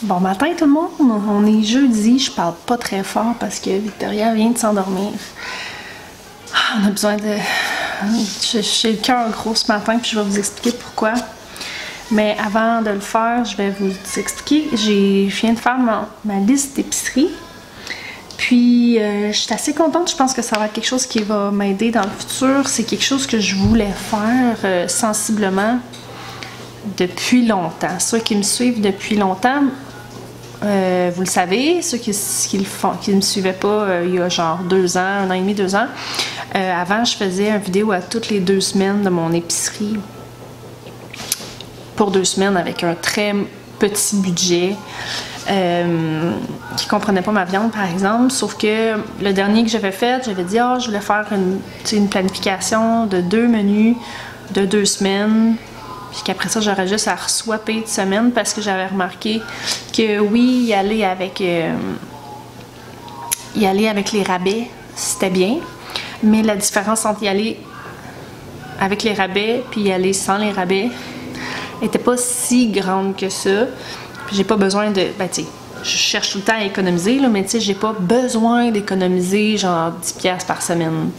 Bon matin tout le monde, on est jeudi, je parle pas très fort parce que Victoria vient de s'endormir. On a besoin de... J'ai le cœur gros ce matin puis je vais vous expliquer pourquoi. Mais avant de le faire, je vais vous expliquer. Je viens de faire ma liste d'épicerie. Puis je suis assez contente, je pense que ça va être quelque chose qui va m'aider dans le futur. C'est quelque chose que je voulais faire sensiblement depuis longtemps. Ceux qui me suivent depuis longtemps, vous le savez, ceux qui ne me suivaient pas il y a genre 2 ans, 1 an et demi, 2 ans. Avant, je faisais une vidéo à toutes les 2 semaines de mon épicerie. Pour 2 semaines avec un très petit budget. Qui comprenait pas ma viande par exemple, sauf que le dernier que j'avais fait, j'avais dit je voulais faire une planification de 2 menus de 2 semaines, puis qu'après ça j'aurais juste à re-swapper de semaine parce que j'avais remarqué que oui, y aller avec les rabais c'était bien, mais la différence entre y aller avec les rabais puis y aller sans les rabais était pas si grande que ça. J'ai pas besoin de... Ben, tu sais, je cherche tout le temps à économiser, là, mais tu sais, j'ai pas besoin d'économiser genre 10$ par semaine.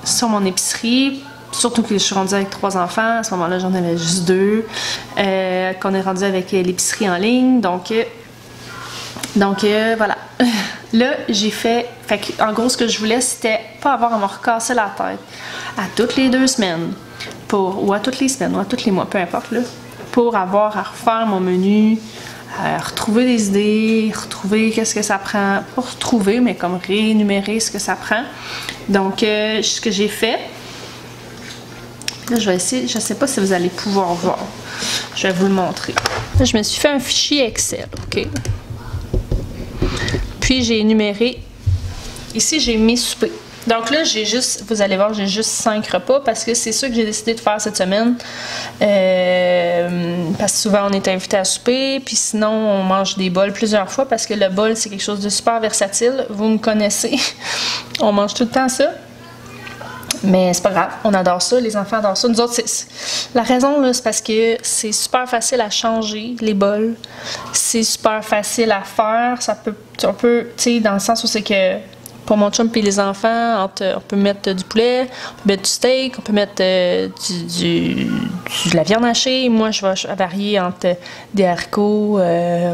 Sur mon épicerie, surtout que je suis rendue avec 3 enfants, à ce moment-là, j'en avais juste 2. Qu'on est rendu avec l'épicerie en ligne, donc voilà. Là, j'ai fait... en gros, ce que je voulais, c'était pas avoir à me recasser la tête à toutes les 2 semaines, ou à toutes les semaines, ou à tous les mois, peu importe, là. Pour avoir à refaire mon menu, retrouver des idées, retrouver qu'est-ce que ça prend, pas retrouver, mais comme réénumérer ce que ça prend. Donc, ce que j'ai fait, là, je vais essayer, je sais pas si vous allez pouvoir voir, je vais vous le montrer. Là, je me suis fait un fichier Excel, ok? Puis, j'ai énuméré, ici, j'ai mis souper. Donc là, j'ai juste, vous allez voir, j'ai juste 5 repas parce que c'est ça que j'ai décidé de faire cette semaine. Parce que souvent, on est invité à souper, puis sinon, on mange des bols plusieurs fois parce que le bol, c'est quelque chose de super versatile. Vous me connaissez, on mange tout le temps ça. Mais c'est pas grave, on adore ça, les enfants adorent ça. Nous autres, la raison, là, c'est parce que c'est super facile à changer, les bols. C'est super facile à faire. Ça peut, tu sais, dans le sens où c'est que pour mon chum et les enfants, on peut mettre du poulet, on peut mettre du steak, on peut mettre de la viande hachée. Moi, je vais varier entre des haricots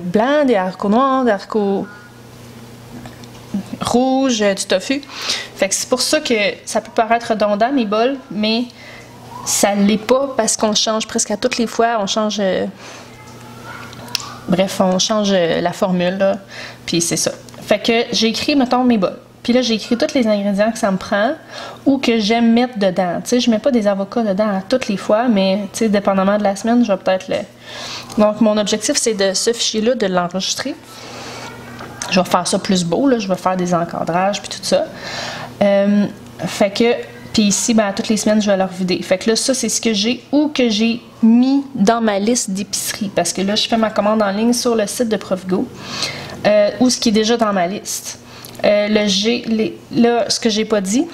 blancs, des haricots noirs, des haricots rouges, du tofu. Fait que c'est pour ça que ça peut paraître redondant, mes bols, mais ça l'est pas parce qu'on change presque à toutes les fois. On change... bref, on change la formule, là. Puis c'est ça. Fait que j'ai écrit, mettons, mes bols. Puis là, j'ai écrit tous les ingrédients que ça me prend ou que j'aime mettre dedans. Tu sais, je mets pas des avocats dedans à toutes les fois, mais tu sais, dépendamment de la semaine, je vais peut-être le... Donc, mon objectif, c'est de ce fichier-là, de l'enregistrer. Je vais faire ça plus beau, là. Je vais faire des encadrages puis tout ça. Fait que... Puis ici, ben, à toutes les semaines, je vais leur vider. Fait que là, ça, c'est ce que j'ai ou que j'ai mis dans ma liste d'épicerie. Parce que là, je fais ma commande en ligne sur le site de Provigo. Ou ce qui est déjà dans ma liste. Là, ce que j'ai pas dit,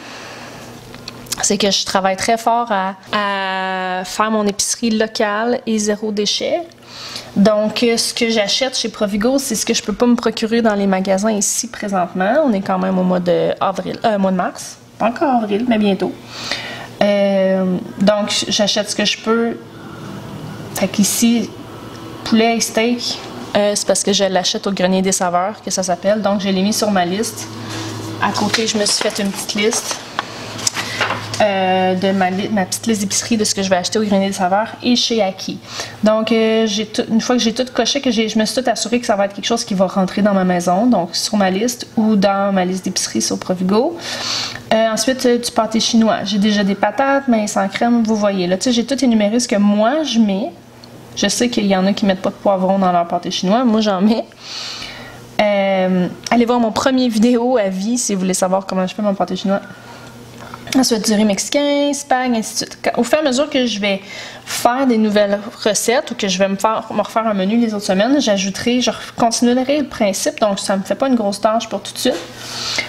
c'est que je travaille très fort à faire mon épicerie locale et 0 déchet. Donc, ce que j'achète chez Provigo, c'est ce que je peux pas me procurer dans les magasins ici présentement. On est quand même au mois de mars. Pas encore avril, mais bientôt. Donc, j'achète ce que je peux. Fait qu'ici, poulet et steak, c'est parce que je l'achète au Grenier des Saveurs, que ça s'appelle. Donc, je l'ai mis sur ma liste. À côté, je me suis fait une petite liste de ma petite liste d'épicerie de ce que je vais acheter au Grenier des Saveurs et chez Aki. Donc, une fois que j'ai tout coché, je me suis tout assurée que ça va être quelque chose qui va rentrer dans ma maison, donc sur ma liste ou dans ma liste d'épicerie sur Provigo. Ensuite, du pâté chinois. J'ai déjà des patates, mais sans crème, vous voyez. Là, tu sais, j'ai tout énuméré ce que moi, je mets. Je sais qu'il y en a qui mettent pas de poivron dans leur pâté chinois. Moi, j'en mets. Allez voir mon premier vidéo à vie si vous voulez savoir comment je fais mon pâté chinois. Ensuite, du riz mexicain, spag, ainsi de suite. Au fur et à mesure que je vais faire des nouvelles recettes ou que je vais me refaire un menu les autres semaines, je continuerai le principe, donc ça me fait pas une grosse tâche pour tout de suite.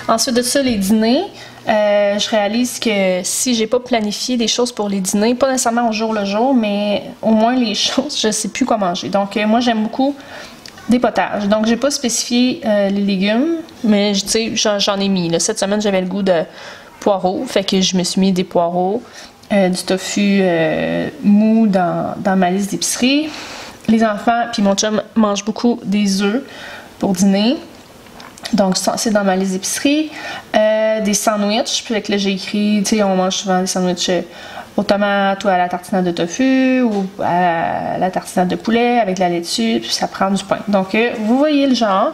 Ensuite de ça, les dîners. Je réalise que si j'ai pas planifié des choses pour les dîners, pas nécessairement au jour le jour, mais au moins les choses, je sais plus quoi manger. Donc moi j'aime beaucoup des potages. Donc j'ai pas spécifié les légumes, mais tu sais j'en ai mis. Là. Cette semaine j'avais le goût de poireaux, fait que je me suis mis des poireaux, du tofu mou dans ma liste d'épicerie. Les enfants puis mon chum mangent beaucoup des œufs pour dîner. Donc, c'est dans ma liste d'épicerie. Des sandwichs. Puis là, j'ai écrit, tu sais, on mange souvent des sandwichs aux tomates ou à la tartinade de tofu ou à la tartinade de poulet avec de la laitue. Puis ça prend du pain. Donc, vous voyez le genre.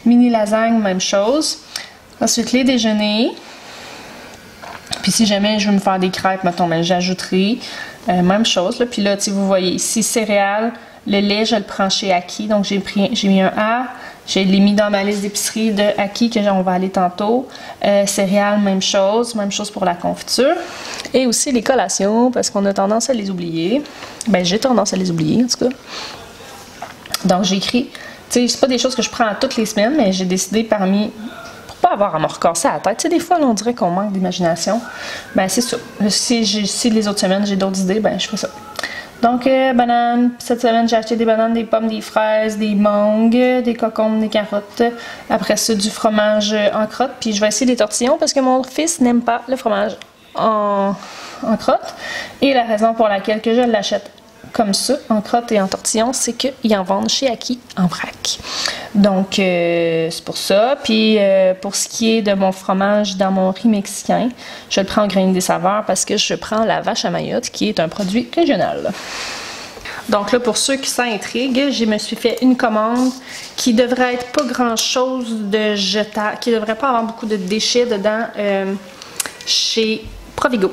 Mini lasagne, même chose. Ensuite, les déjeuners. Puis si jamais je veux me faire des crêpes, mettons, ben, j'ajouterai même chose. Là. Puis là, tu sais, vous voyez ici, céréales. Le lait, je le prends chez Aki, donc j'ai mis un A. Je l'ai mis dans ma liste d'épicerie de Aki, on va aller tantôt. Céréales, même chose pour la confiture. Et aussi les collations, parce qu'on a tendance à les oublier. Ben, j'ai tendance à les oublier, en tout cas. Donc, j'ai écrit, tu sais, c'est pas des choses que je prends toutes les semaines, mais j'ai décidé pour pas avoir à me recasser à la tête. Tu sais, des fois, là, on dirait qu'on manque d'imagination. Ben, c'est ça. Si les autres semaines, j'ai d'autres idées, ben, je fais ça. Donc, bananes. Cette semaine, j'ai acheté des bananes, des pommes, des fraises, des mangues, des concombres, des carottes. Après ça, du fromage en crotte. Puis, je vais essayer des tortillons parce que mon fils n'aime pas le fromage en crotte. Et la raison pour laquelle que je l'achète comme ça, en crotte et en tortillon, c'est qu'ils en vendent chez Aki en vrac. Donc, c'est pour ça. Puis, pour ce qui est de mon fromage dans mon riz mexicain, je le prends au Grenier des Saveurs parce que je prends la vache à Mayotte, qui est un produit régional. Donc là, pour ceux qui s'intriguent, je me suis fait une commande qui devrait être pas grand-chose de jetable, qui devrait pas avoir beaucoup de déchets dedans chez Provigo.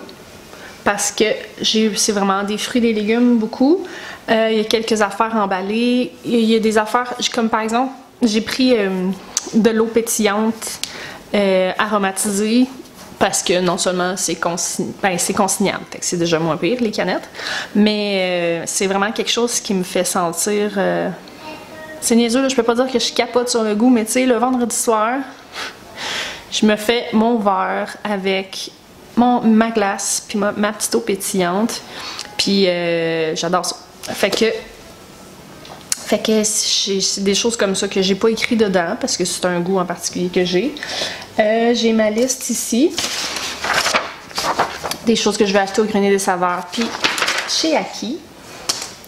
Parce que c'est vraiment des fruits et des légumes, beaucoup. Il y a quelques affaires emballées. Il y a des affaires, comme par exemple, j'ai pris de l'eau pétillante aromatisée parce que non seulement c'est consignable, c'est déjà moins pire, les canettes, mais c'est vraiment quelque chose qui me fait sentir... c'est niaiseux, là, je peux pas dire que je capote sur le goût, mais tu sais, le vendredi soir, je me fais mon verre avec... ma glace, puis ma petite eau pétillante, puis j'adore ça. Fait que c'est des choses comme ça que j'ai pas écrit dedans, parce que c'est un goût en particulier que j'ai. J'ai ma liste ici, des choses que je vais acheter au Grenier des Saveurs, puis chez Aki,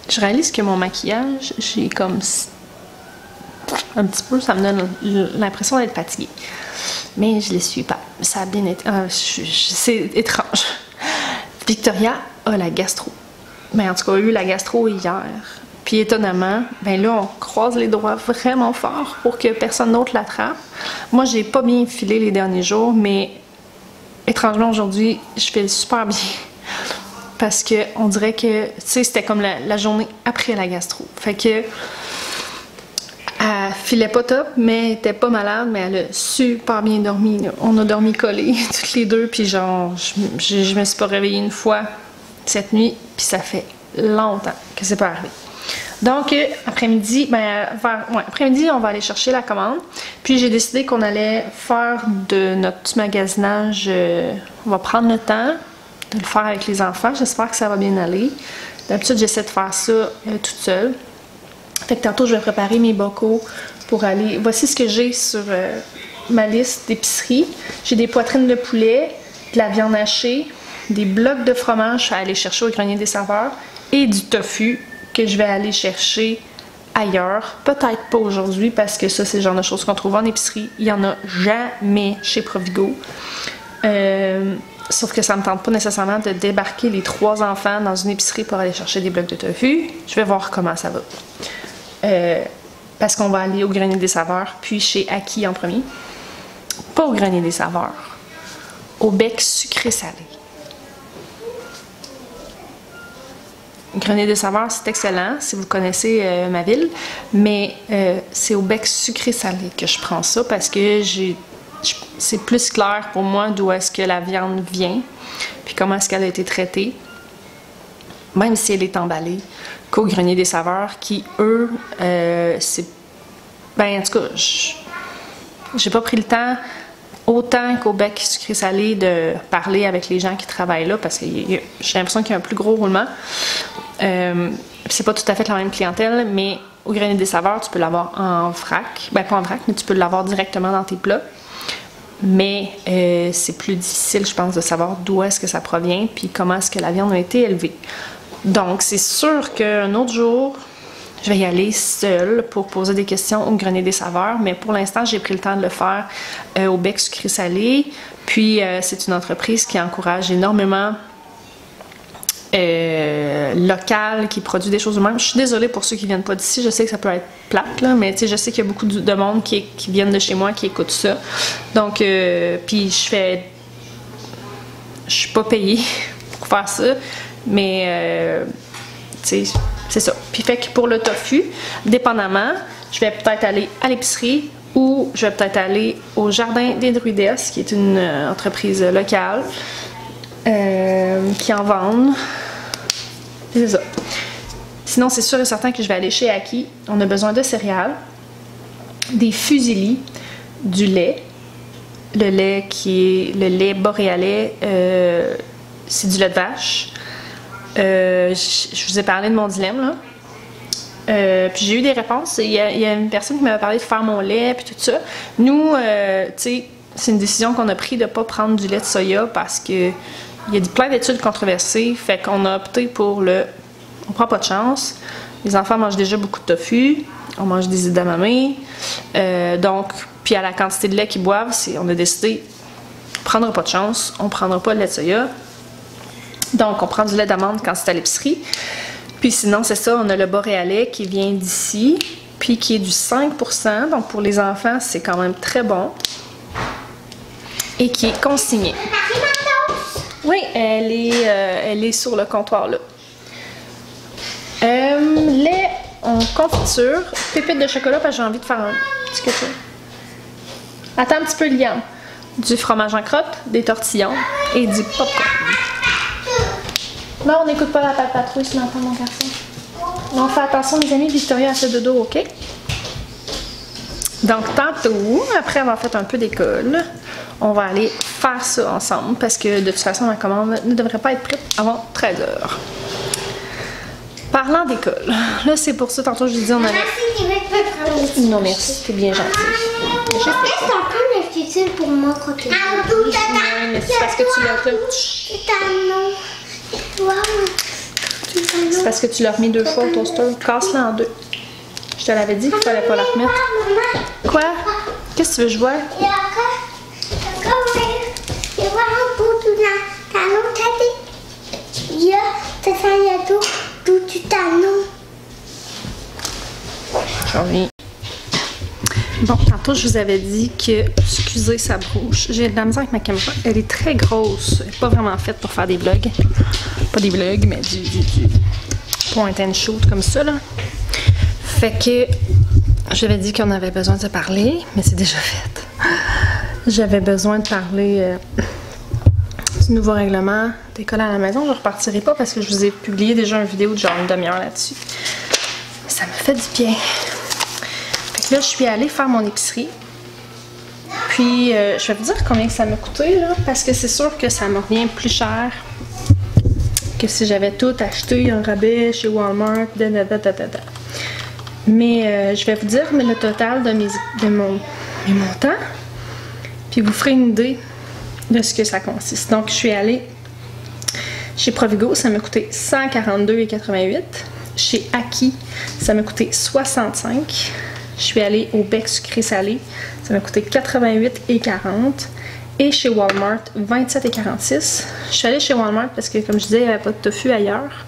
je réalise que mon maquillage, j'ai comme un petit peu, ça me donne l'impression d'être fatiguée. Mais je ne les suis pas. Ça a bien été... c'est étrange. Victoria a la gastro. Mais en tout cas, elle a eu la gastro hier. Puis étonnamment, ben là, on croise les doigts vraiment fort pour que personne d'autre l'attrape. Moi, j'ai pas bien filé les derniers jours, mais étrangement, aujourd'hui, je file super bien. Parce que on dirait que, tu sais, c'était comme la journée après la gastro. Fait que... Elle filait pas top, mais elle était pas malade, mais elle a super bien dormi. Là. On a dormi collés, toutes les deux, puis genre, je me suis pas réveillée une fois cette nuit, puis ça fait longtemps que c'est pas arrivé. Donc, après-midi, après-midi, on va aller chercher la commande. Puis j'ai décidé qu'on allait faire de notre petit magasinage, on va prendre le temps de le faire avec les enfants. J'espère que ça va bien aller. D'habitude, j'essaie de faire ça toute seule. Fait que tantôt, je vais préparer mes bocaux pour aller... Voici ce que j'ai sur ma liste d'épicerie. J'ai des poitrines de poulet, de la viande hachée, des blocs de fromage à aller chercher au Grenier des Saveurs et du tofu que je vais aller chercher ailleurs. Peut-être pas aujourd'hui parce que ça, c'est le genre de choses qu'on trouve en épicerie. Il n'y en a jamais chez Provigo. Sauf que ça me tente pas nécessairement de débarquer les 3 enfants dans une épicerie pour aller chercher des blocs de tofu. Je vais voir comment ça va. Parce qu'on va aller au Grenier des Saveurs, puis chez Aki en premier. Pas au Grenier des Saveurs, au bec sucré-salé. Grenier des Saveurs, c'est excellent si vous connaissez ma ville, mais c'est au bec sucré-salé que je prends ça parce que c'est plus clair pour moi d'où est-ce que la viande vient, puis comment est-ce qu'elle a été traitée, même si elle est emballée, qu'au Grenier des Saveurs, qui, eux, c'est... Ben, en tout cas, j'ai pas pris le temps autant qu'au bec sucré salé de parler avec les gens qui travaillent là parce que j'ai l'impression qu'il y a un plus gros roulement. C'est pas tout à fait la même clientèle, mais au Grenier des saveurs, tu peux l'avoir en vrac. Ben pas en vrac, mais tu peux l'avoir directement dans tes plats. Mais c'est plus difficile, je pense, de savoir d'où est-ce que ça provient puis comment est-ce que la viande a été élevée. Donc c'est sûr qu'un autre jour, je vais y aller seule pour poser des questions au Grenier des saveurs, mais pour l'instant, j'ai pris le temps de le faire au bec sucré salé. Puis c'est une entreprise qui encourage énormément local, qui produit des choses eux-mêmes. Je suis désolée pour ceux qui viennent pas d'ici, je sais que ça peut être plate, là, mais je sais qu'il y a beaucoup de monde qui viennent de chez moi, qui écoutent ça. Donc, puis je suis pas payée pour faire ça, mais tu sais, c'est ça. Puis fait que pour le tofu, dépendamment, je vais peut-être aller à l'épicerie ou je vais peut-être aller au Jardin des Druides, qui est une entreprise locale qui en vendent. C'est ça. Sinon, c'est sûr et certain que je vais aller chez Aki. On a besoin de céréales, des fusilis, du lait. Le lait qui est le lait boréalais, c'est du lait de vache. Je vous ai parlé de mon dilemme, là. Puis j'ai eu des réponses. Il y a une personne qui m'avait parlé de faire mon lait, puis tout ça. Nous, tu sais, c'est une décision qu'on a prise de ne pas prendre du lait de soya parce que il y a plein d'études controversées. Fait qu'on a opté pour on prend pas de chance. Les enfants mangent déjà beaucoup de tofu. On mange des edamame. Donc, puis à la quantité de lait qu'ils boivent, on a décidé, on prendra pas de chance. On prendra pas de lait de soya. Donc, on prend du lait d'amande quand c'est à l'épicerie. Puis sinon, c'est ça, on a le boréalais qui vient d'ici, puis qui est du 5%. Donc, pour les enfants, c'est quand même très bon. Et qui est consigné. Oui, elle est sur le comptoir, là. Lait en confiture, pépites de chocolat, parce que j'ai envie de faire un petit quelque. Attends un petit peu, Liam. Du fromage en crotte, des tortillons et du popcorn. Non, on n'écoute pas la patrouille ce matin, mon garçon. Non, fais attention, les amis, Victoria a fait dodo, ok? Donc, tantôt, après avoir fait un peu d'école, on va aller faire ça ensemble parce que de toute façon, la commande ne devrait pas être prête avant 13h. Parlant d'école, là, c'est pour ça, tantôt, je lui dis, on avait... Non, merci, t'es bien gentil. Est-ce qu'on peut l'utiliser pour moi quand tu mais c'est parce que tu l'as... C'est parce que tu l'as remis 2 fois au toaster. Casse-la en 2. Je te l'avais dit qu'il fallait pas la remettre. Quoi? Qu'est-ce que tu veux que je vois? Je reviens. Bon, tantôt je vous avais dit que, excusez sa bouche, j'ai de la misère avec ma caméra. Elle est très grosse. Elle n'est pas vraiment faite pour faire des vlogs. Pas des vlogs, mais du point and shoot comme ça, là. Fait que j'avais dit qu'on avait besoin de parler, mais c'est déjà fait. J'avais besoin de parler du nouveau règlement d'école à la maison. Je ne repartirai pas parce que je vous ai publié déjà une vidéo de genre une demi-heure là-dessus. Mais ça me fait du bien. Fait que là, je suis allée faire mon épicerie. Puis, je vais vous dire combien ça m'a coûté, là, parce que c'est sûr que ça me revient plus cher que si j'avais tout acheté en rabais chez Walmart. Mais je vais vous dire le total de mes montants, puis vous ferez une idée de ce que ça consiste. Donc, je suis allée chez Provigo, ça m'a coûté 142,88. Chez Aki, ça m'a coûté 65. Je suis allée au bec sucré salé, ça m'a coûté 88,40. Et chez Walmart, 27,46. Je suis allée chez Walmart parce que, comme je disais, il n'y avait pas de tofu ailleurs.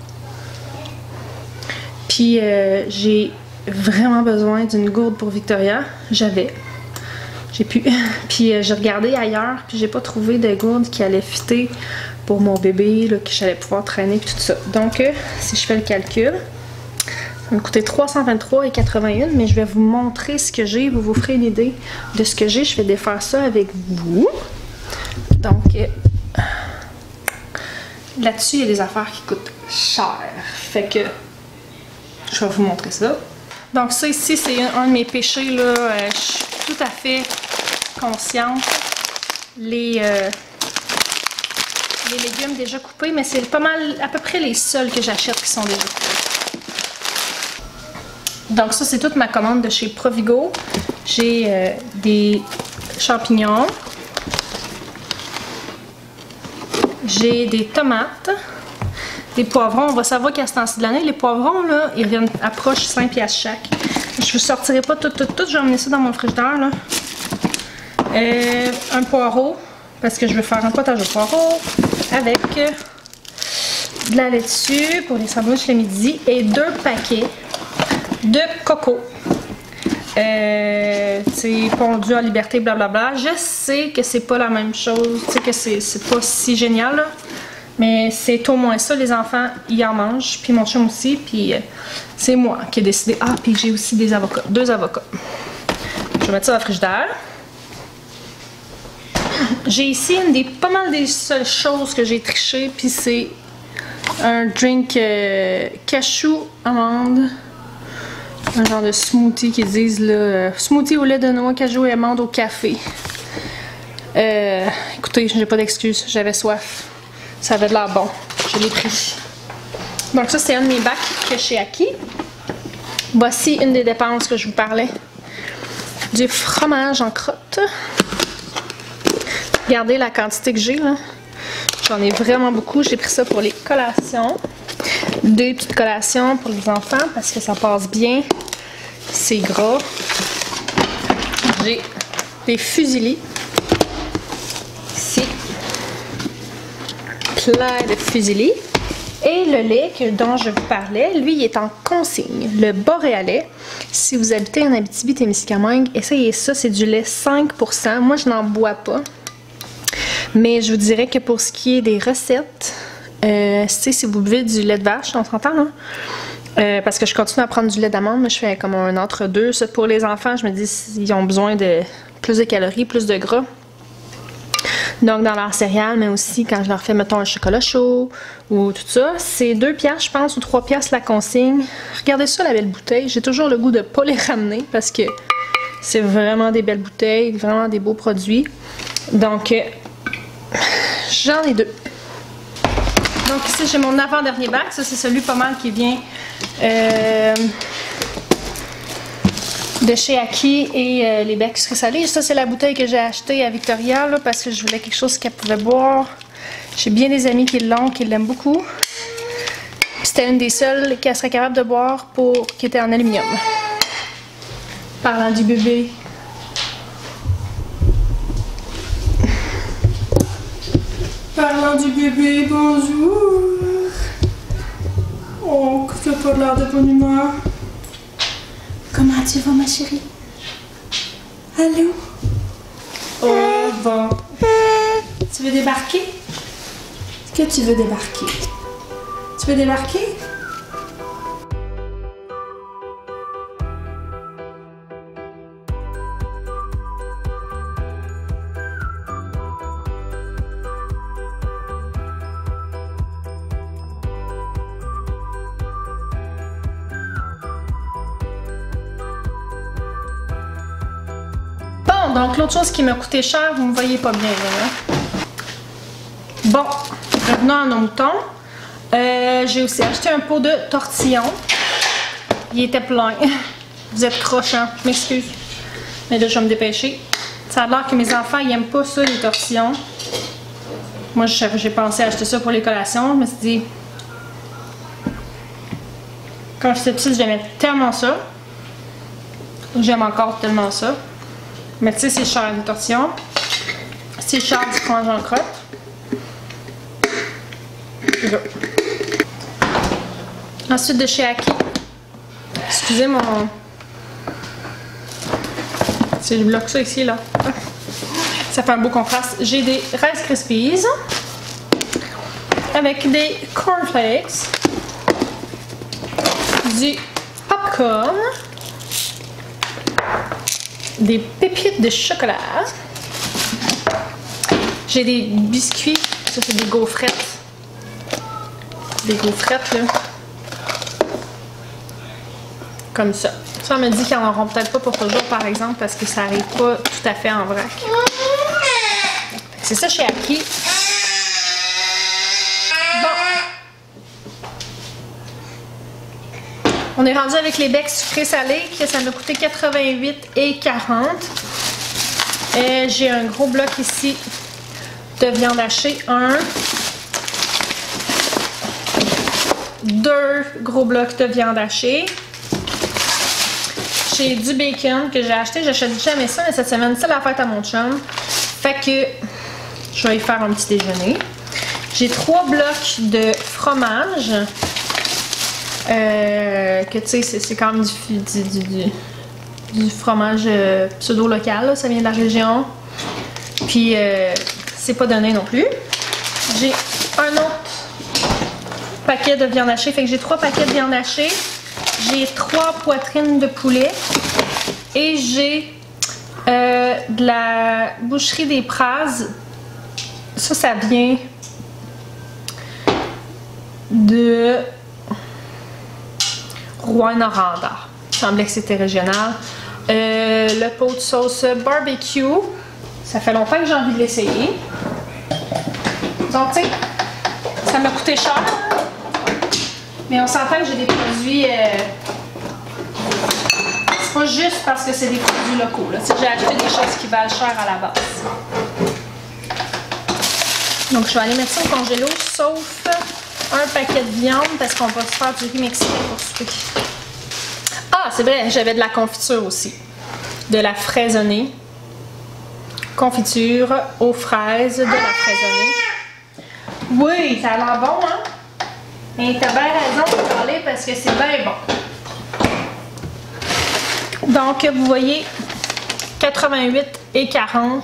Puis, j'ai vraiment besoin d'une gourde pour Victoria. J'ai pu. Puis, j'ai regardé ailleurs, puis j'ai pas trouvé de gourde qui allait fitter pour mon bébé, là, que j'allais pouvoir traîner, puis tout ça. Donc, si je fais le calcul, ça m'a coûté 323,81, mais je vais vous montrer ce que j'ai. Vous ferez une idée de ce que j'ai. Je vais défaire ça avec vous. Donc, là-dessus, il y a des affaires qui coûtent cher. Fait que, je vais vous montrer ça. Donc, ça ici, c'est un de mes péchés, là. Je suis tout à fait consciente les légumes déjà coupés, mais c'est pas mal, à peu près les seuls que j'achète qui sont déjà coupés. Donc ça, c'est toute ma commande de chez Provigo. J'ai des champignons. J'ai des tomates. Des poivrons. On va savoir qu'à ce temps-ci de l'année, les poivrons, là, ils reviennent approche 5$ chaque. Je vous sortirai pas tout. Je vais emmener ça dans mon frigidaire, là. Un poireau, parce que je vais faire un potage de poireau avec de la laitue pour les sandwichs le midi et 2 paquets de coco. C'est pondu à liberté, blablabla. Je sais que c'est pas la même chose, tu sais que c'est pas si génial, là. Mais c'est au moins ça, les enfants, ils en mangent, puis mon chum aussi, puis c'est moi qui ai décidé. Ah, puis j'ai aussi des avocats, 2 avocats. Je vais mettre ça dans le frigidaire. J'ai ici pas mal des seules choses que j'ai triché, puis c'est un drink cashew amande. Un genre de smoothie qu'ils disent là. Smoothie au lait de noix, cajou et amande au café. Écoutez, j'ai pas d'excuses, j'avais soif. Ça avait de l'air bon. Je l'ai pris. Donc ça, c'est un de mes bacs que j'ai acquis. Voici une des dépenses que je vous parlais. Du fromage en crotte. Regardez la quantité que j'ai là. J'en ai vraiment beaucoup. J'ai pris ça pour les collations. 2 petites collations pour les enfants parce que ça passe bien. C'est gras. J'ai des fusilis. Ici. Plein de fusilis. Et le lait dont je vous parlais, lui, il est en consigne. Le boréalais. Si vous habitez en Abitibi-Témiscamingue, essayez ça. C'est du lait 5%. Moi, je n'en bois pas. Mais je vous dirais que pour ce qui est des recettes, si vous buvez du lait de vache, on s'entend, hein? Parce que je continue à prendre du lait d'amande, mais je fais comme un entre-deux. Pour les enfants, je me dis qu'ils ont besoin de plus de calories, plus de gras. Donc dans leurs céréales, mais aussi quand je leur fais, mettons, un chocolat chaud ou tout ça. C'est 2$, je pense, ou 3$ la consigne. Regardez ça, la belle bouteille. J'ai toujours le goût de ne pas les ramener parce que c'est vraiment des belles bouteilles, vraiment des beaux produits. Donc, j'en ai 2. Donc ici, j'ai mon avant-dernier bac. Ça, c'est celui pas mal qui vient de chez Aki et les becs sucrés salés. Ça, c'est la bouteille que j'ai achetée à Victoria là, parce que je voulais quelque chose qu'elle pouvait boire. J'ai bien des amis qui l'ont, qui l'aiment beaucoup. C'était une des seules qu'elle serait capable de boire qui était en aluminium. Parlant du bébé. Parlant du bébé, bonjour. Oh, que tu n'as pas l'air de bonne humeur. Comment tu vas, ma chérie? Allô? Oh, bon. Tu veux débarquer? Est-ce que tu veux débarquer? Tu veux débarquer? Donc l'autre chose qui m'a coûté cher, vous me voyez pas bien là. Bon, revenons à nos moutons. J'ai aussi acheté un pot de tortillons. Il était plein. Vous êtes crochants, je m'excuse. Mais là je vais me dépêcher. Ça a l'air que mes enfants ils aiment pas ça les tortillons. Moi j'ai pensé acheter ça pour les collations. Je me suis dit, quand j'étais petite j'aimais tellement ça. J'aime encore tellement ça. Mais tu sais, c'est cher les tortillons. C'est cher du fromage en crotte. Ensuite de chez Aki. Excusez mon... C'est le bloc ça ici là. Ça fait un beau contraste. J'ai des Rice Krispies. Avec des cornflakes. Du popcorn. Des pépites de chocolat. J'ai des biscuits. Ça, c'est des gaufrettes. Des gaufrettes, là. Comme ça. Ça, on me dit qu'ils n'en auront peut-être pas pour toujours, par exemple, parce que ça n'arrive pas tout à fait en vrac. C'est ça chez Aki. Bon. On est rendu avec les becs sucrés salés, que ça m'a coûté 88,40. Et j'ai un gros bloc ici de viande hachée. 2 gros blocs de viande hachée. J'ai du bacon que j'ai acheté. J'achète jamais ça, mais cette semaine, c'est la fête à mon chum. Fait que je vais y faire un petit déjeuner. J'ai 3 blocs de fromage. Que tu sais, c'est quand même du fromage pseudo-local. Là. Ça vient de la région. Puis, c'est pas donné non plus. J'ai un autre paquet de viande hachée. Fait que j'ai 3 paquets de viande hachée. J'ai 3 poitrines de poulet. Et j'ai de la boucherie des Prazes. Ça vient de Rouyn-Noranda. Il semblait que c'était régional. Le pot de sauce barbecue. Ça fait longtemps que j'ai envie de l'essayer. Donc, tu sais, ça m'a coûté cher. Mais on s'entend que j'ai des produits... c'est pas juste parce que c'est des produits locaux. J'ai acheté des choses qui valent cher à la base. Donc, je vais aller mettre ça au congélo, sauf un paquet de viande parce qu'on va se faire du riz mexicain pour souper. Ah, c'est vrai, j'avais de la confiture aussi. De la fraisonnée. Confiture aux fraises, de la fraisonnée. Oui, ça a l'air bon, hein? Mais t'as bien raison de parler parce que c'est bien bon. Donc, vous voyez, 88,40.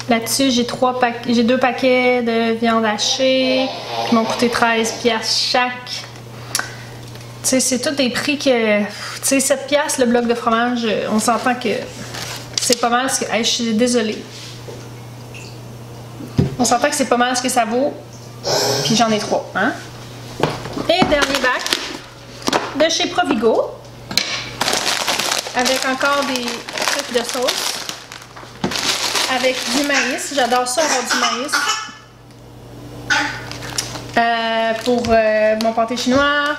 Là-dessus, j'ai 2 paquets de viande hachée qui m'ont coûté 13$ chaque. Tu sais, c'est tous des prix que... Tu sais, 7$ le bloc de fromage, on s'entend que c'est pas mal ce que... Hey, je suis désolée. On s'entend que c'est pas mal ce que ça vaut. Puis j'en ai 3, hein? Et dernier bac de chez Provigo. Avec encore des trucs de sauce. Avec du maïs. J'adore ça avoir du maïs. Pour mon pâté chinois.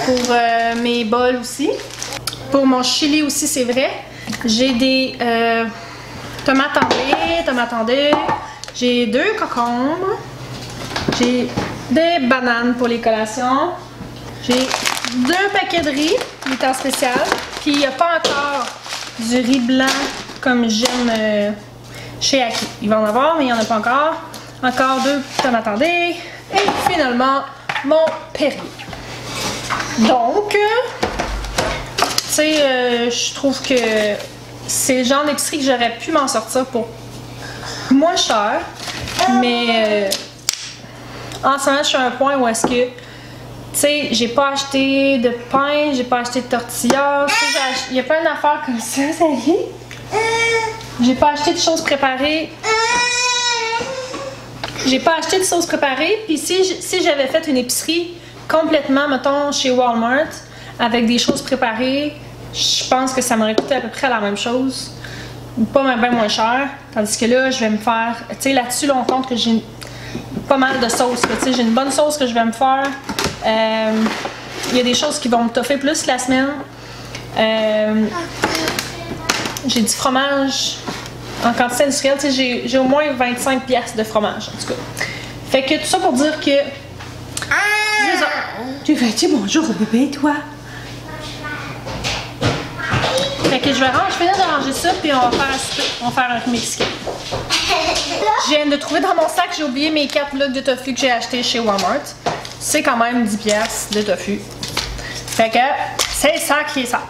Pour mes bols aussi. Pour mon chili aussi, c'est vrai. J'ai des tomates en dés. J'ai 2 concombres. J'ai des bananes pour les collations. J'ai 2 paquets de riz, il est en spécial. Puis il n'y a pas encore du riz blanc comme j'aime chez Aki. Il va en avoir, mais il n'y en a pas encore. Encore 2 tomates en dés. Et finalement, mon Perrier. Donc, tu sais, je trouve que c'est le genre d'épicerie que j'aurais pu m'en sortir pour moins cher. Mais en ce moment, je suis à un point où est-ce que, tu sais, j'ai pas acheté de pain, j'ai pas acheté de tortillas. Il y a plein d'affaires comme ça, ça y est. J'ai pas acheté de choses préparées. J'ai pas acheté de sauce préparée. Puis si j'avais fait une épicerie complètement, mettons, chez Walmart, avec des choses préparées, je pense que ça m'aurait coûté à peu près la même chose. Pas bien moins cher. Tandis que là, je vais me faire... Tu sais, là-dessus, là, on compte que j'ai pas mal de sauces. Tu sais, j'ai une bonne sauce que je vais me faire. Il y a des choses qui vont me toffer plus la semaine. J'ai du fromage en quantité industrielle. Tu sais, j'ai au moins 25$ de fromage, en tout cas. Fait que tout ça pour dire que... Tu vas dire bonjour au bébé, toi? Fait que je vais finir de ranger ça, puis on va faire un souper. On va faire un riz mexicain. Je viens de trouver dans mon sac, j'ai oublié mes 4 blocs de tofu que j'ai acheté chez Walmart. C'est quand même 10$ de tofu. Fait que c'est ça qui est ça.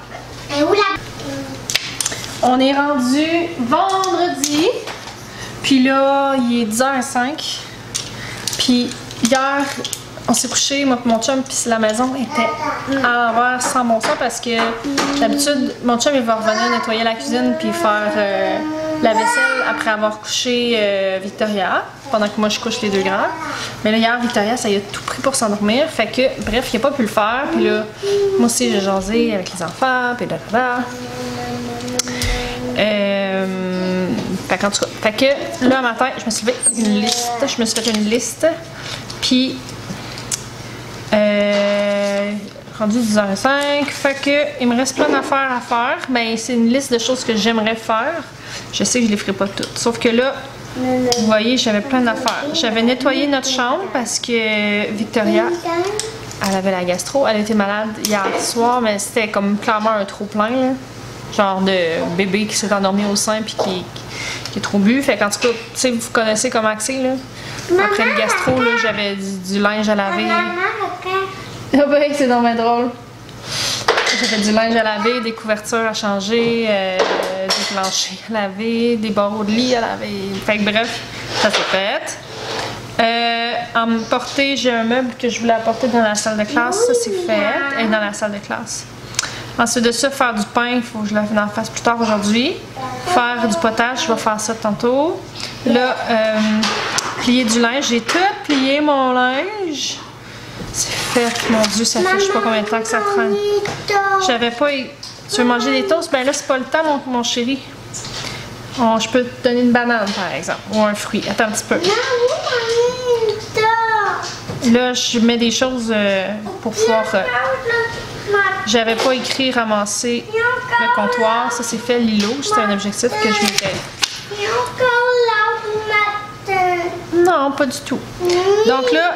Et où la... On est rendu vendredi. Puis là, il est 10h05. Puis hier, on s'est couché, moi et mon chum, puis la maison était à l'envers sans bon sens parce que d'habitude, mon chum il va revenir nettoyer la cuisine puis faire la vaisselle après avoir couché Victoria, pendant que moi je couche les 2 grands. Mais là, hier, Victoria, ça y a tout pris pour s'endormir. Fait que, bref, il n'a pas pu le faire. Puis là, moi aussi, j'ai jasé avec les enfants, puis là. Fait Fait qu'en tout cas, fait que là, matin, je me suis fait une liste. Je me suis fait une liste. Puis, rendu 10h05. Fait que, il me reste plein d'affaires à faire. Ben, c'est une liste de choses que j'aimerais faire. Je sais que je les ferai pas toutes. Sauf que là, vous voyez, j'avais plein d'affaires. J'avais nettoyé notre chambre parce que Victoria, elle avait la gastro. Elle était malade hier soir, mais c'était comme clairement un trop-plein, là. Genre de bébé qui s'est endormi au sein puis qui est trop bu. Fait qu'en tout cas, tu sais, vous connaissez comment c'est, là. Après le gastro, là, j'avais du linge à laver. Ah ben, c'est donc bien drôle. J'avais du linge à laver, des couvertures à changer, des planchers à laver, des barreaux de lit à laver. Fait que bref, ça s'est fait. Emporter, j'ai un meuble que je voulais apporter dans la salle de classe. Ça, c'est fait. Et dans la salle de classe. Ensuite de ça, faire du pain, il faut que je le fasse plus tard aujourd'hui. Faire du potage, je vais faire ça tantôt. Là, plier du linge. J'ai tout plié mon linge. C'est fait, mon Dieu, ça fait je sais pas combien de temps que ça traîne. J'avais pas. Tu veux manger des toasts? Ben là, c'est pas le temps, mon chéri. Je peux te donner une banane, par exemple, ou un fruit. Attends un petit peu. Là, je mets des choses pour pouvoir. J'avais pas écrit ramasser le comptoir. Ça, c'est fait Lilo. C'était un objectif que je m'étais. Non, pas du tout. Donc là,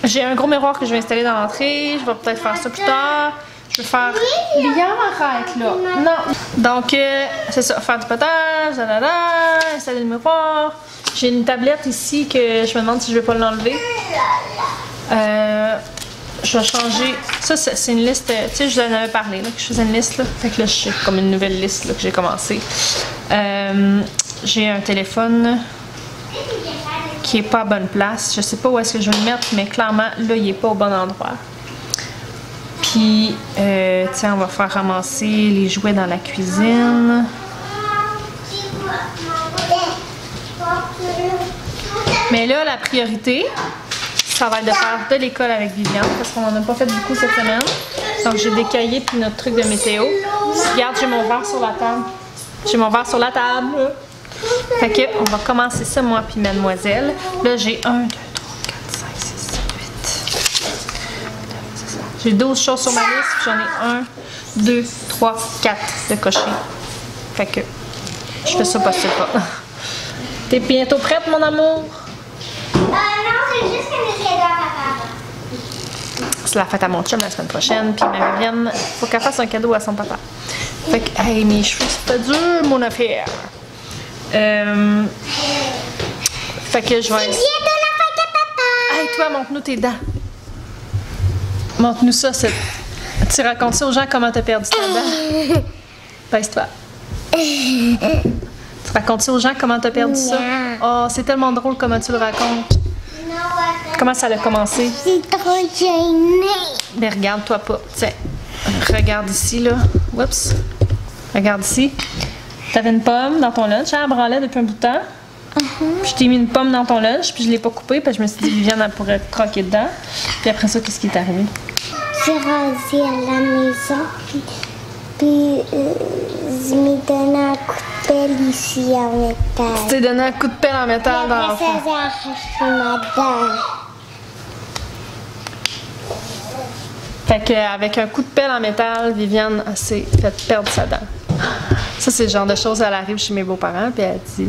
j'ai un gros miroir que je vais installer dans l'entrée. Je vais peut-être faire ça plus tard. Je vais faire... Liam, arrête là. Non. Donc, c'est ça. Faire du potage, installer le miroir. J'ai une tablette ici que je me demande si je vais pas l'enlever. Je vais changer. Ça, c'est une liste. Tu sais, je vous en avais parlé, là, que je faisais une liste. Là. Fait que là, je comme une nouvelle liste là, que j'ai commencé. J'ai un téléphone qui est pas à bonne place. Je sais pas où est-ce que je vais le mettre, mais clairement, là, il est pas au bon endroit. Puis, tiens, on va faire ramasser les jouets dans la cuisine. Mais là, la priorité, ça va être de faire de l'école avec Viviane, parce qu'on en a pas fait beaucoup cette semaine. Donc, j'ai des cahiers puis notre truc de météo. Regarde, j'ai mon verre sur la table. J'ai mon verre sur la table. Fait que, on va commencer ça, moi puis mademoiselle. Là, j'ai 1, 2, 3, 4, 5, 6, 7, 8. J'ai 12 choses sur ma liste, j'en ai 1, 2, 3, 4 de cocher. Fait que, je fais ça passer pas. T'es bientôt prête, mon amour? Non, c'est juste que mes cadeaux à papa. C'est la fête à mon chum la semaine prochaine, puis Marie-Vienne, faut qu'elle fasse un cadeau à son papa. Fait que, hey, mes cheveux, c'est pas dur, mon affaire. Fait que je vais... C'est bientôt la fête à papa. Hey, toi, montre-nous tes dents. Montre-nous ça. Tu racontes ça aux gens comment t'as perdu ta dent. Baisse-toi. Tu racontes ça aux gens comment t'as perdu ça. Oh, c'est tellement drôle comment tu le racontes. Comment ça a commencé? C'est trop gêné. Mais regarde-toi pas. Tiens, regarde ici, là. Oups. Regarde ici. T'avais une pomme dans ton lunch, hein, elle branlait depuis un bout de temps. Puis je t'ai mis une pomme dans ton lunch, puis je l'ai pas coupée, parce que je me suis dit, Viviane, elle pourrait croquer dedans. Puis après ça, qu'est-ce qui est arrivé? J'ai rasé à la maison, puis je m'ai donné un coup de pelle ici en métal. Tu t'es donné un coup de pelle en métal dans Après ça, j'ai arraché ma dent. Fait qu'avec un coup de pelle en métal, Viviane s'est fait perdre sa dent. Ça, c'est le genre de choses, elle arrive chez mes beaux-parents, puis elle dit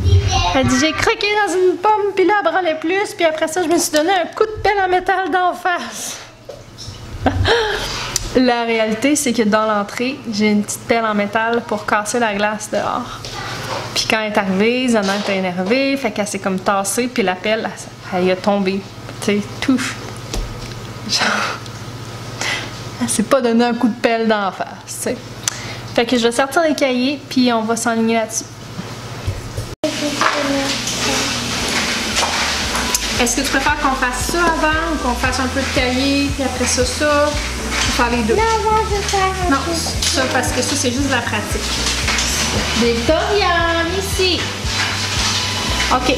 j'ai croqué dans une pomme, puis là, elle branlait plus, puis après ça, je me suis donné un coup de pelle en métal d'en face. La réalité, c'est que dans l'entrée, j'ai une petite pelle en métal pour casser la glace dehors. Puis quand elle est arrivée, Zana était énervée, fait qu'elle s'est comme tassée, puis la pelle, elle a tombé. Tu sais, tout. Genre, elle s'est pas donné un coup de pelle d'en face, tu sais. Fait que je vais sortir les cahiers, puis on va s'enligner là-dessus. Est-ce que tu préfères qu'on fasse ça avant ou qu'on fasse un peu de cahier, puis après ça, ça? Je vais faire les deux. Non, moi, je vais faire un Non, peu. ça, parce que ça, c'est juste de la pratique. Victoria, ici. OK.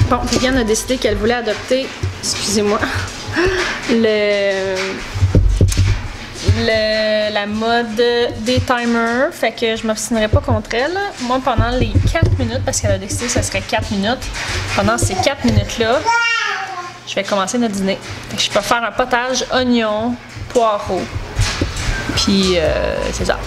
Bon, Viviane a décidé qu'elle voulait adopter, excusez-moi, la mode des timers, fait que je m'obstinerai pas contre elle. Moi, pendant les 4 minutes, parce qu'elle a décidé que ça serait 4 minutes, pendant ces 4 minutes-là, je vais commencer notre dîner. Fait que je peux faire un potage oignon, poireau, puis c'est ça.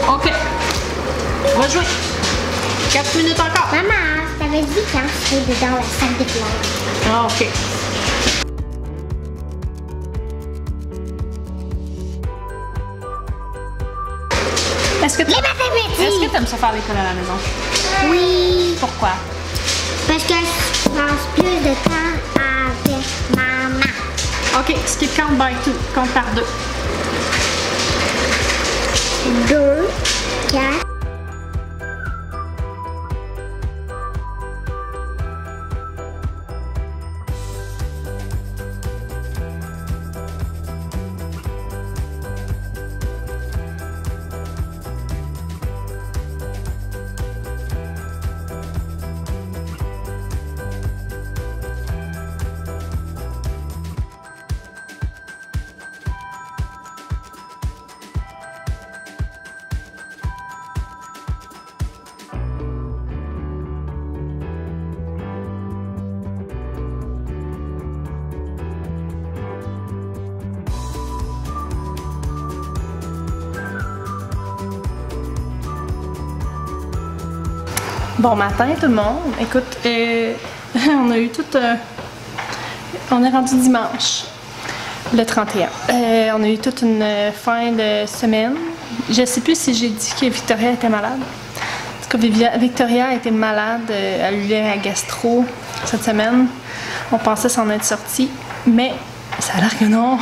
OK. On va jouer. 4 minutes encore. Maman, je t'avais dit quand c'était dedans la salle de fleurs. Ah, OK. Est-ce que tu aimes ça faire l'école à la maison? Oui. Pourquoi? Parce que je passe plus de temps avec maman. OK. Skip count by 2. Compte par 2. 2, 4. Bon matin tout le monde. Écoute, on a eu tout... on est rendu dimanche, le 31. On a eu toute une fin de semaine. Je sais plus si j'ai dit que Victoria était malade. En tout cas, Victoria était malade. Elle a eu la gastro cette semaine. On pensait s'en être sorti, mais ça a l'air que non.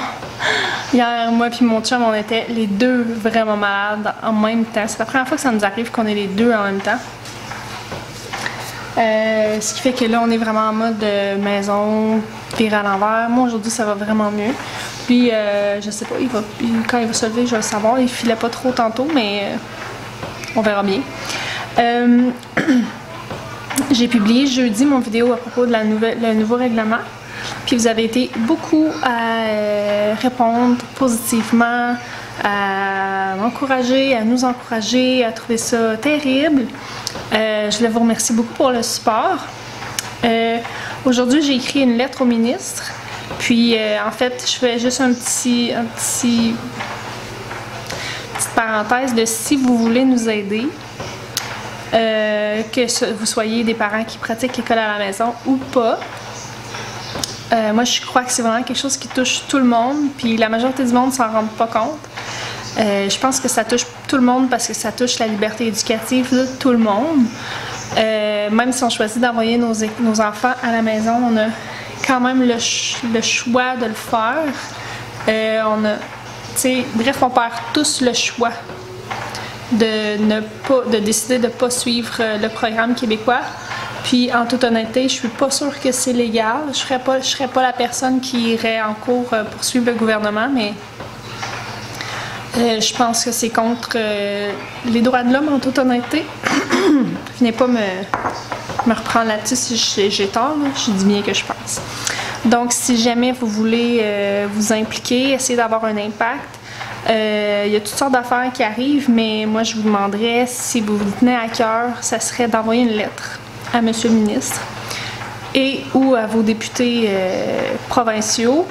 Hier, moi et mon chum, on était les deux vraiment malades en même temps. C'est la première fois que ça nous arrive qu'on est les deux en même temps. Ce qui fait que là, on est vraiment en mode maison, viré à l'envers. Moi, aujourd'hui, ça va vraiment mieux. Puis, je sais pas, quand il va se lever, je vais le savoir. Il filait pas trop tantôt, mais on verra bien. J'ai publié jeudi mon vidéo à propos de le nouveau règlement. Puis, vous avez été beaucoup à répondre positivement, à m'encourager, à nous encourager, à trouver ça terrible. Je voulais vous remercier beaucoup pour le support. Aujourd'hui, j'ai écrit une lettre au ministre. Puis, en fait, je fais juste une petite parenthèse de si vous voulez nous aider, que vous soyez des parents qui pratiquent l'école à la maison ou pas. Moi, je crois que c'est vraiment quelque chose qui touche tout le monde. Puis, la majorité du monde ne s'en rend pas compte. Je pense que ça touche tout le monde parce que ça touche la liberté éducative de tout le monde. Même si on choisit d'envoyer nos enfants à la maison, on a quand même le choix de le faire. Bref, on perd tous le choix de décider de ne pas suivre le programme québécois. Puis, en toute honnêteté, je suis pas sûre que c'est légal. Je serais pas la personne qui irait en cours pour suivre le gouvernement, mais je pense que c'est contre les droits de l'homme, en toute honnêteté. Venez pas me reprendre là-dessus si j'ai tort, là. Je dis bien que je pense. Donc, si jamais vous voulez vous impliquer, essayer d'avoir un impact, il y a toutes sortes d'affaires qui arrivent, mais moi, je vous demanderais, si vous vous tenez à cœur, ça serait d'envoyer une lettre à M. le ministre et ou à vos députés provinciaux.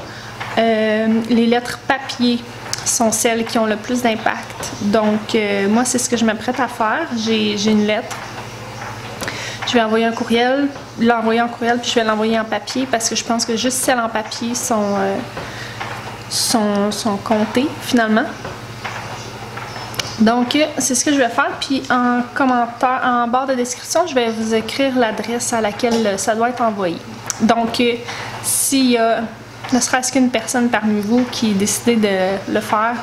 Les lettres papier sont celles qui ont le plus d'impact. Donc, moi, c'est ce que je m'apprête à faire. J'ai une lettre. Je vais l'envoyer en courriel, puis je vais l'envoyer en papier parce que je pense que juste celles en papier sont comptées, finalement. Donc, c'est ce que je vais faire. Puis en commentaire, en barre de description, je vais vous écrire l'adresse à laquelle ça doit être envoyé. Donc, s'il y a ne serait-ce qu'une personne parmi vous qui décidait de le faire,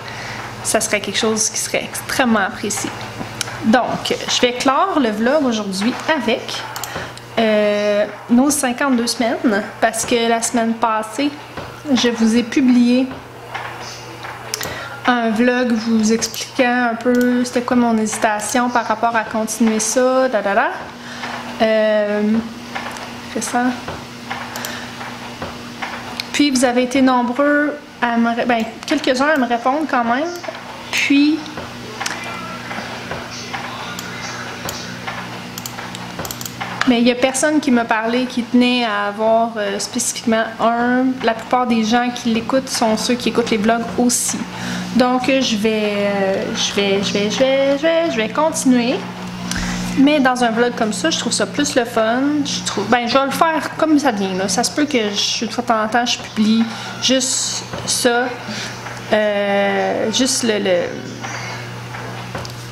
ça serait quelque chose qui serait extrêmement apprécié. Donc, je vais clore le vlog aujourd'hui avec nos 52 semaines, parce que la semaine passée, je vous ai publié un vlog vous expliquant un peu c'était quoi mon hésitation par rapport à continuer ça, récent. Puis vous avez été nombreux à me quelques-uns à me répondre quand même. Puis mais il n'y a personne qui m'a parlé qui tenait à avoir spécifiquement un. La plupart des gens qui l'écoutent sont ceux qui écoutent les vlogs aussi. Donc je vais continuer. Mais dans un vlog comme ça, je trouve ça plus le fun. Je vais le faire comme ça vient. Là. Ça se peut que de temps en temps, je publie juste ça. Juste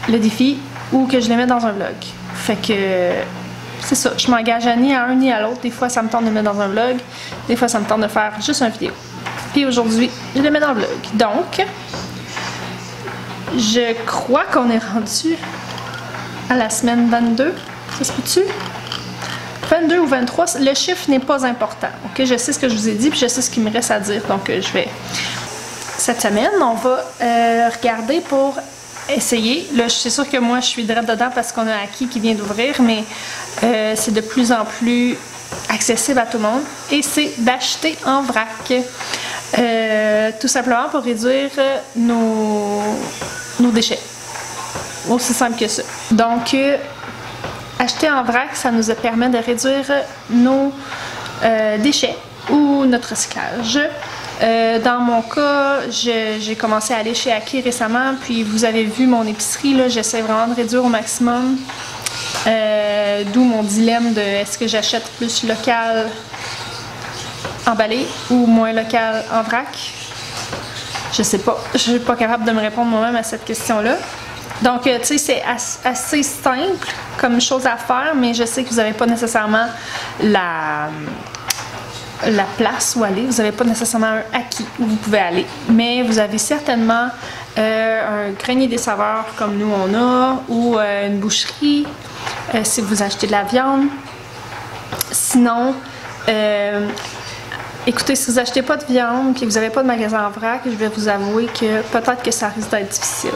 le défi ou que je le mets dans un vlog. Fait que c'est ça. Je m'engage ni à un ni à l'autre. Des fois, ça me tente de le mettre dans un vlog. Des fois, ça me tente de faire juste une vidéo. Puis aujourd'hui, je le mets dans le vlog. Donc, je crois qu'on est rendu à la semaine 22. Ça se peut-tu? 22 ou 23, le chiffre n'est pas important. Ok, je sais ce que je vous ai dit, puis je sais ce qu'il me reste à dire. Donc, je vais... Cette semaine, on va regarder pour essayer. Là, c'est sûr que moi, je suis direct dedans parce qu'on a Aki qui vient d'ouvrir, mais c'est de plus en plus accessible à tout le monde. Et c'est d'acheter en vrac. Tout simplement pour réduire nos déchets. Aussi simple que ça. Donc, acheter en vrac, ça nous permet de réduire nos déchets ou notre recyclage. Dans mon cas, j'ai commencé à aller chez Aki récemment, puis vous avez vu mon épicerie, là, j'essaie vraiment de réduire au maximum. D'où mon dilemme de est-ce que j'achète plus local emballé ou moins local en vrac. Je sais pas, je suis pas capable de me répondre moi-même à cette question-là. Donc, tu sais, c'est assez simple comme chose à faire, mais je sais que vous n'avez pas nécessairement la place où aller. Vous n'avez pas nécessairement un Aki où vous pouvez aller. Mais vous avez certainement un grenier des saveurs comme nous on a, ou une boucherie si vous achetez de la viande. Sinon, écoutez, si vous n'achetez pas de viande et que vous n'avez pas de magasin en vrac, je vais vous avouer que peut-être que ça risque d'être difficile.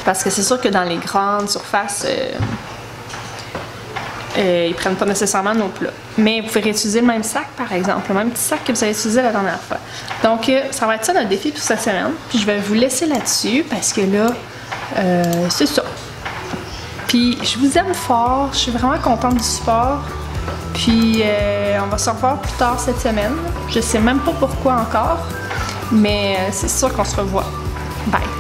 Parce que c'est sûr que dans les grandes surfaces, ils prennent pas nécessairement nos plats. Mais vous pouvez réutiliser le même sac, par exemple, le même petit sac que vous avez utilisé la dernière fois. Donc, ça va être ça notre défi pour cette semaine. Puis je vais vous laisser là-dessus parce que là, c'est ça. Puis je vous aime fort, je suis vraiment contente du support. Puis on va se revoir plus tard cette semaine. Je sais même pas pourquoi encore, mais c'est sûr qu'on se revoit. Bye!